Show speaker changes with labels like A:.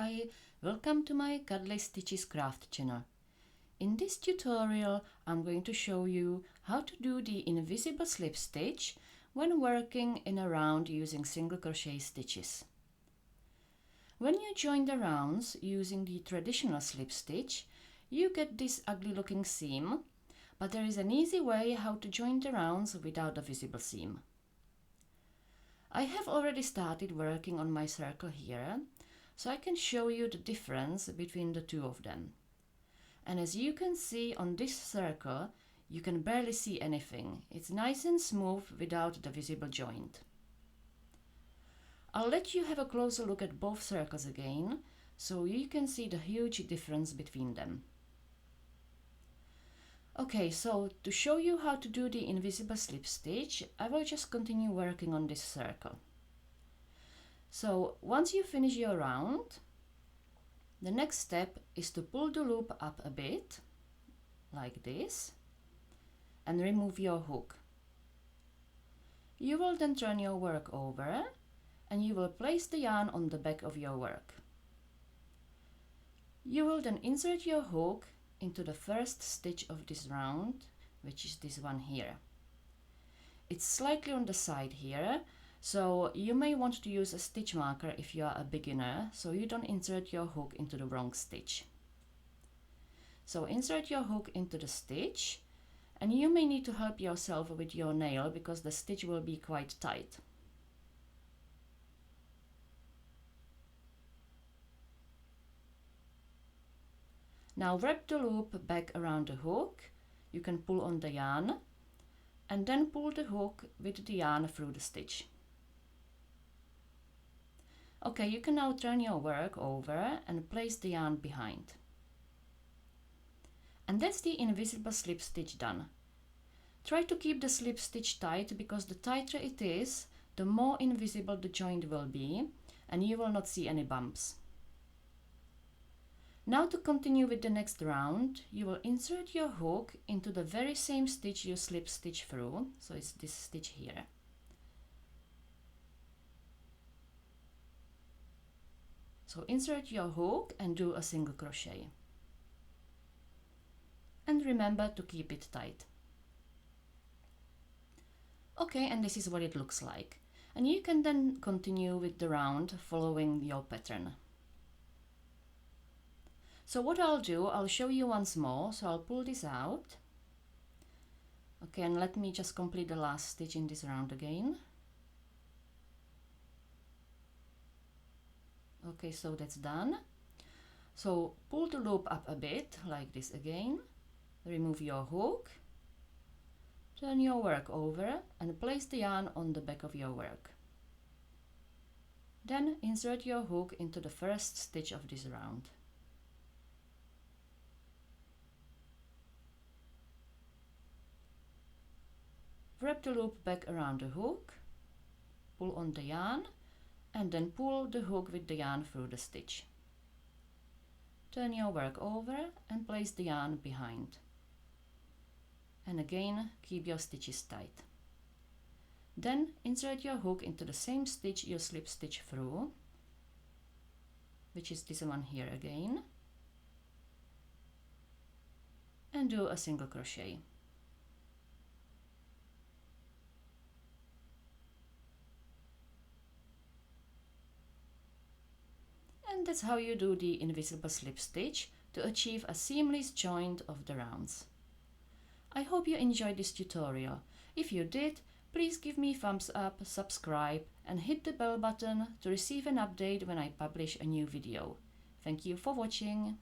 A: Hi, welcome to my Cuddly Stitches craft channel. In this tutorial I'm going to show you how to do the invisible slip stitch when working in a round using single crochet stitches. When you join the rounds using the traditional slip stitch, you get this ugly looking seam, but there is an easy way how to join the rounds without a visible seam. I have already started working on my circle here, so I can show you the difference between the two of them. And as you can see on this circle, you can barely see anything. It's nice and smooth without the visible joint. I'll let you have a closer look at both circles again, so you can see the huge difference between them. Okay, so to show you how to do the invisible slip stitch, I will just continue working on this circle. So once you finish your round, the next step is to pull the loop up a bit, like this, and remove your hook. You will then turn your work over, and you will place the yarn on the back of your work. You will then insert your hook into the first stitch of this round, which is this one here. It's slightly on the side here, so you may want to use a stitch marker if you are a beginner, so you don't insert your hook into the wrong stitch. So insert your hook into the stitch, and you may need to help yourself with your nail because the stitch will be quite tight. Now wrap the loop back around the hook. You can pull on the yarn and then pull the hook with the yarn through the stitch. Okay, you can now turn your work over and place the yarn behind. And that's the invisible slip stitch done. Try to keep the slip stitch tight because the tighter it is, the more invisible the joint will be and you will not see any bumps. Now to continue with the next round, you will insert your hook into the very same stitch you slip stitch through, so it's this stitch here. So insert your hook and do a single crochet. And remember to keep it tight. Okay, and this is what it looks like. And you can then continue with the round following your pattern. So what I'll do, I'll show you once more. So I'll pull this out. Okay, and let me just complete the last stitch in this round again. Okay, so that's done. So pull the loop up a bit, like this again. Remove your hook. Turn your work over and place the yarn on the back of your work. Then insert your hook into the first stitch of this round. Wrap the loop back around the hook, pull on the yarn, and then pull the hook with the yarn through the stitch. Turn your work over and place the yarn behind. And again, keep your stitches tight. Then insert your hook into the same stitch you slip stitch through, which is this one here again, and do a single crochet. And that's how you do the invisible slip stitch to achieve a seamless joint of the rounds. I hope you enjoyed this tutorial. If you did, please give me a thumbs up, subscribe and hit the bell button to receive an update when I publish a new video. Thank you for watching.